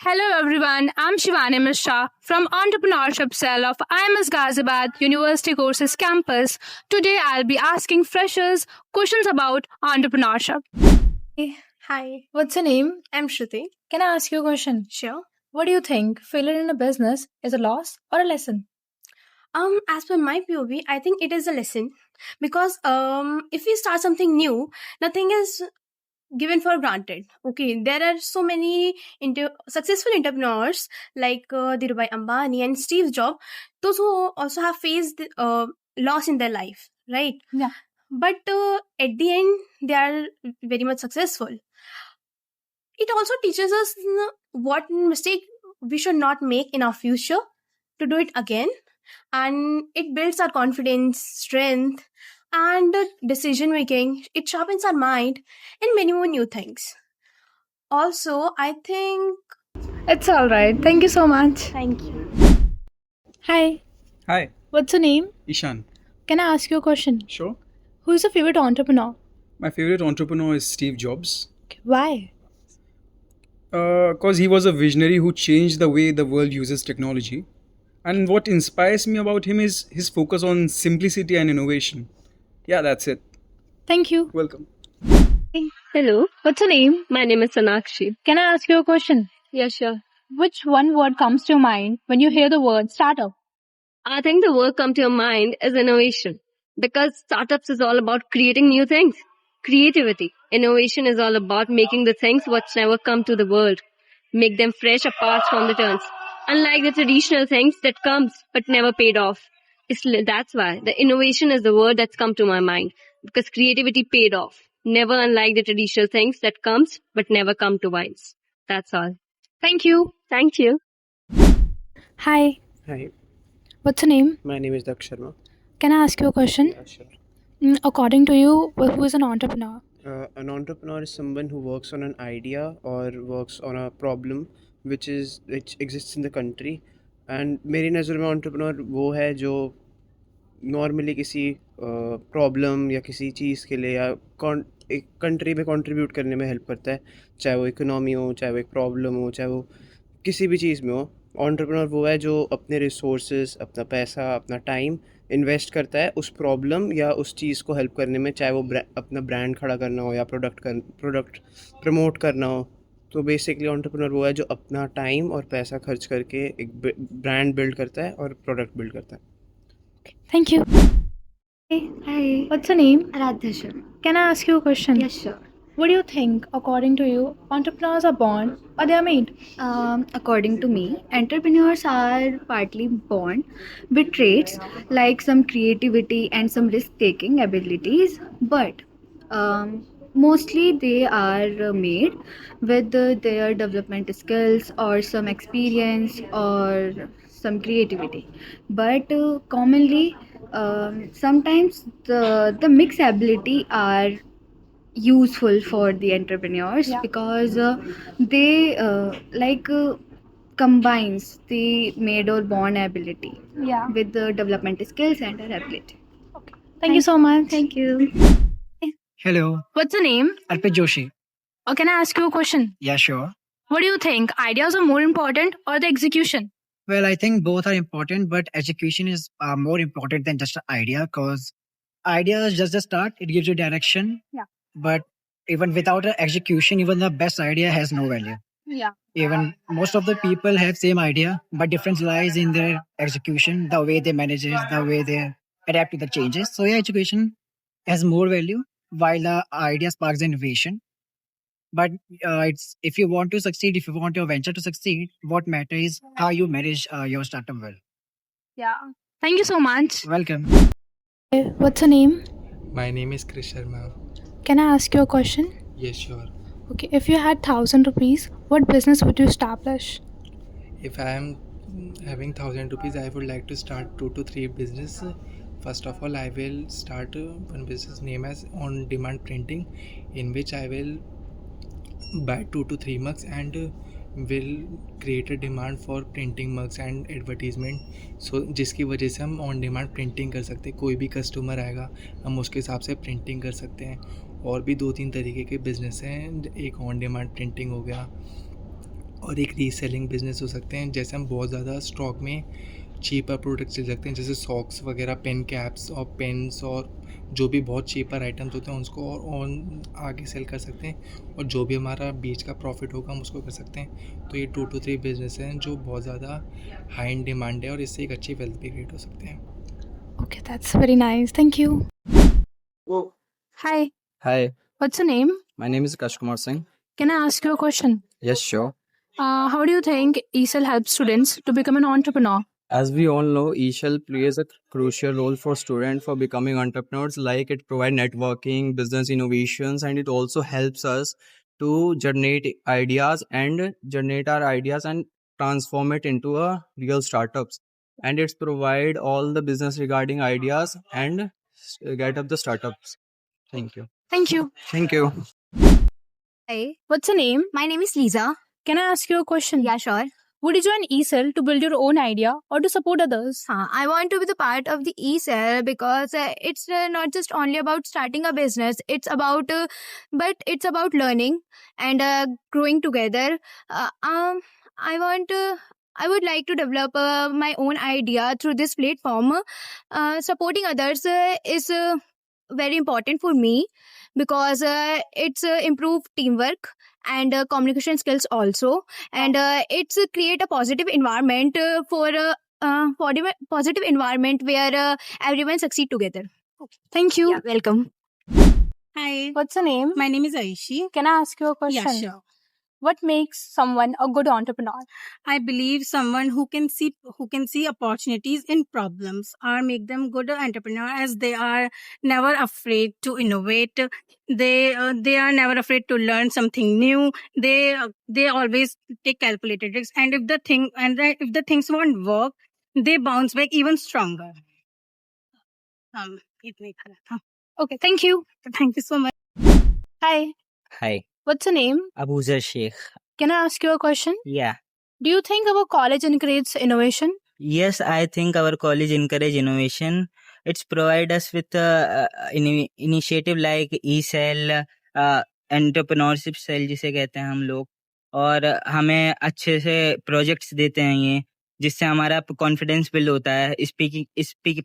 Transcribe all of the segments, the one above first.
Hello everyone, I'm Shivani Mishra from Entrepreneurship Cell of IMS Ghaziabad University Courses Campus. Today I'll be asking freshers questions about entrepreneurship. Hi, What's your name? I'm Shruti. Can I ask you a question? Sure. What do you think failure in a business is a loss or a lesson? As per my POV, I think it is a lesson because if we start something new, nothing is given for granted. Okay, there are so many successful entrepreneurs like Dhirubhai Ambani and Steve Jobs, those who also have faced loss in their life, right? Yeah. But at the end, they are very much successful. It also teaches us what mistake we should not make in our future to do it again, and it builds our confidence, strength, and decision making. It sharpens our mind and many more new things. Also, I think. It's alright. Thank you so much. Thank you. Hi, Hi, what's your name? Ishan. Can I ask you a question? Sure. Who is your favorite entrepreneur? My favorite entrepreneur is Steve Jobs. Why? Because he was a visionary who changed the way the world uses technology. And what inspires me about him is his focus on simplicity and innovation. Yeah, that's it. Thank you. Welcome. Hello, What's your name? my name is Sonakshi. Can I ask you a question? Yeah, sure. Which one word comes to your mind when you hear the word startup? I think the word come to your mind is innovation because startups is all about creating new things. Creativity. Innovation is all about making the things which never come to the world. Make them fresh apart from the turns. Unlike the traditional things that comes but never paid off. That's why the innovation is the word that's come to my mind because creativity paid off. Never unlike the traditional things that comes but never come to wise. That's all. Thank you. Thank you. Hi, Hi, what's your name? my name is Daksh Sharma. Can I ask you a question? Yeah, sure. According to you, who is an entrepreneur? An entrepreneur is someone who works on an idea or works on a problem which exists in the country. And मेरी नज़र में entrepreneur वो है जो normally किसी problem या किसी चीज़ के लिए या एक कंट्री में कंट्रीब्यूट करने में हेल्प करता है, चाहे वो इकोनॉमी हो, चाहे वो एक प्रॉब्लम हो, चाहे वो किसी भी चीज़ में हो. एंटरप्रेन्योर वो है जो अपने रिसोर्सेज, अपना पैसा, अपना टाइम इन्वेस्ट करता है उस प्रॉब्लम या उस चीज़ को हेल्प करने में, चाहे वो अपना ब्रांड खड़ा करना हो या प्रोडक्ट प्रमोट करना हो. तो बेसिकली एंटरप्रेन्योर वो है जो अपना टाइम और पैसा खर्च करके एक ब्रांड बिल्ड करता है और प्रोडक्ट बिल्ड करता है. Thank you. Hi, What's your name? Radhasha. Can I ask you a question? Yes, sure. What do you think, according to you, entrepreneurs are born or they are made? According to me, entrepreneurs are partly born with traits like some creativity and some risk taking abilities, but mostly they are made with their development skills or some experience or some creativity. But commonly, sometimes the mixed ability are useful for the entrepreneurs Yeah. because they combines the made or born ability Yeah. with the development skills and their ability. Thank you so much. Thank you. Hello, What's your name? Arpit Joshi. Or can I ask you a question? Yeah, sure. What do you think? Ideas are more important or the execution? Well, I think both are important, but execution is more important than just an idea because idea is just a start. It gives you direction. Yeah. But even without an execution, even the best idea has no value. Yeah. Even most of the people have same idea, but difference lies in their execution, the way they manage it, the way they adapt to the changes. So yeah, education has more value while the idea sparks innovation. But it's if you want to succeed, if you want your venture to succeed, what matters is how you manage your startup well. Yeah. Thank you so much. Welcome. What's your name? My name is Krish Sharma. Can I ask you a question? Yes, sure. Okay. If you had 1,000 rupees, what business would you establish? If I am having 1,000 rupees, I would like to start 2 to 3 business. First of all, I will start one business name as on-demand printing, in which I will buy 2 to 3 mugs and will create a demand for printing mugs and advertisement. So जिसकी वजह से हम on demand printing कर सकते हैं. कोई भी customer आएगा हम उसके हिसाब से प्रिंटिंग कर सकते हैं. और भी 2-3 तरीके के बिजनेस हैं. एक ऑन डिमांड प्रिंटिंग हो गया और एक रीसेलिंग बिजनेस हो सकते हैं, जैसे हम बहुत ज़्यादा स्टॉक में चीपर प्रोडक्ट्स ले सकते हैं, जैसे सॉक्स वगैरह, पेन कैप्स और पेन्स और जो भी बहुत चीपर आइटम्स होते हैं उसको और आगे सेल कर सकते हैं, और जो भी हमारा बीच का प्रॉफिट होगा हम उसको कर सकते हैं। तो ये 2 to 3 बिजनेस हैं जो बहुत ज़्यादा हाई इन डिमांड है, और इससे एक अच्छी वेल्थ भी क्रिएट हो सकते हैं। Okay, that's very nice. Thank you. Hi, Hi, what's your name? my name is Akash Kumar Singh. Can I ask you a question? Yes, sure. How do you think ESL helps students to become an entrepreneur? As we all know, eShell plays a crucial role for students for becoming entrepreneurs. Like it provides networking, business innovations, and it also helps us to generate our ideas and transform it into a real startups. And it's provide all the business regarding ideas and get up the startups. Thank you. Thank you. Thank you. Hi, What's your name? my name is Lisa. Can I ask you a question? Yeah, sure. Would you join ESL to build your own idea or to support others? I want to be the part of the eCell because it's not just only about starting a business. But it's about learning and growing together. I would like to develop my own idea through this platform. Supporting others is very important for me because it's improve teamwork and communication skills also, and it's create a positive environment for the positive environment where everyone succeed together. Thank you. Yeah, welcome. Hi, What's your name? my name is Aishi. Can I ask you a question? Yeah, sure. What makes someone a good entrepreneur? I believe someone who can see opportunities in problems or make them good entrepreneur, as they are never afraid to innovate. They are never afraid to learn something new. They always take calculated risks, and if the things won't work, they bounce back even stronger. इतना ही था। हाँ, Okay, thank you. Thank you so much. Hi. Hi, What's your name? Abuzar Sheikh. Can I ask you a question? Yeah. Do you think our college encourages innovation? Yes, I think our college encourage innovation. It's provide us with initiative like eCell, entrepreneurship cell जिसे कहते हैं हम लोग, और हमें अच्छे से projects देते हैं ये, जिससे हमारा कॉन्फिडेंस बिल्ड होता है.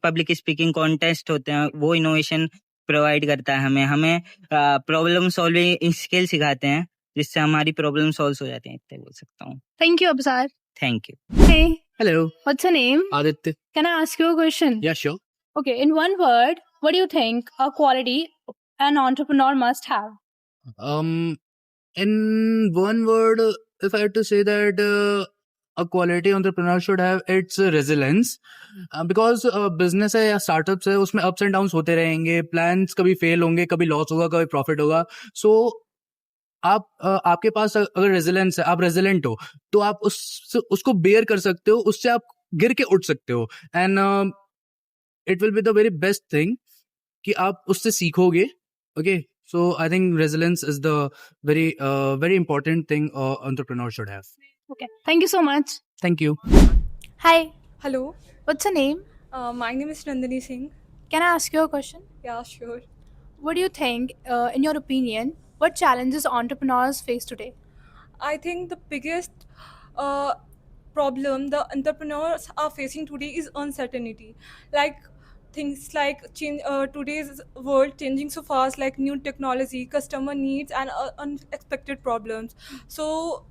पब्लिक स्पीकिंग कॉन्टेस्ट होते हैं, वो इनोवेशन प्रोवाइड करता है हमें प्रॉब्लम सॉल्विंग स्किल सिखाते हैं, जिससे हमारी प्रॉब्लम सॉल्व हो जाती हैं. इतना बोल सकता हूँ. Thank you, Absar. Thank you. Hey, Hello, what's your name? Aditya. Can I ask you a question? Yeah, sure. Okay, in one word, what do you think a quality an entrepreneur must have? In one word, if I had to say that a quality entrepreneur should have, it's resilience. Because business है या startups है, उसमें ups and downs होते रहेंगे, plans कभी fail होंगे, कभी loss होगा, कभी profit होगा. So आपके पास अगर रेजिलेंस है, आप रेजिलेंट हो, तो आप उसको बेयर कर सकते हो, उससे आप गिर के उठ सकते हो, and it will be the very best thing कि आप उससे सीखोगे. Okay, so I think resilience is the very important thing entrepreneur should have. Okay, thank you so much. Thank you. Hi, Hello, what's your name? my name is Nandini Singh. Can I ask you a question? Yeah, sure. What do you think, in your opinion, what challenges entrepreneurs face today? I think the biggest problem the entrepreneurs are facing today is uncertainty. Like things like today's world changing so fast, like new technology, customer needs, and unexpected problems. So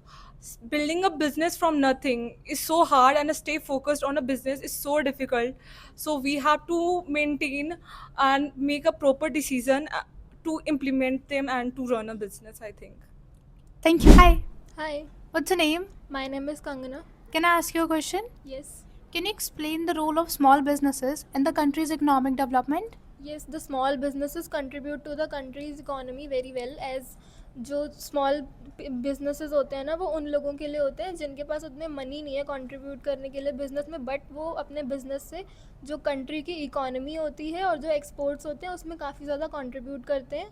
building a business from nothing is so hard, and stay focused on a business is so difficult. So we have to maintain and make a proper decision to implement them and to run a business, I think. Thank you. Hi, Hi, what's your name? my name is Kangana. Can I ask you a question? Yes. Can you explain the role of small businesses in the country's economic development? Yes, the small businesses contribute to the country's economy very well, as जो small businesses होते हैं ना, वो उन लोगों के लिए होते हैं जिनके पास उतने मनी नहीं है कंट्रीब्यूट करने के लिए बिज़नेस में, बट वो अपने बिज़नेस से जो कंट्री की इकोनॉमी होती है और जो एक्सपोर्ट्स होते हैं उसमें काफ़ी ज़्यादा कंट्रीब्यूट करते हैं.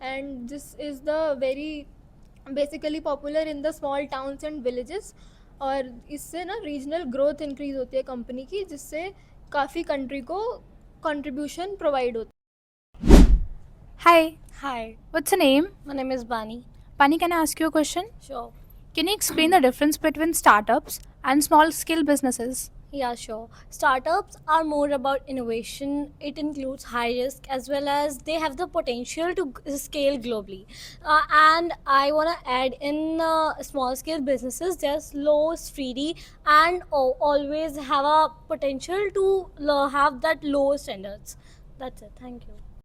And this is the very basically popular in the small towns and villages, और इससे ना रीजनल ग्रोथ इंक्रीज़ होती है कंपनी की, जिससे काफ़ी कंट्री को कंट्रीब्यूशन प्रोवाइड होता है. Hi, Hi, what's your name? my name is Bani. Pani, can I ask you a question? Sure. Can you explain the difference between startups and small scale businesses? Yeah, sure. Startups are more about innovation. It includes high risk as well as they have the potential to scale globally. And I want to add in small scale businesses, they're slow, steady, and always have a potential to have that low standards. That's it. Thank you.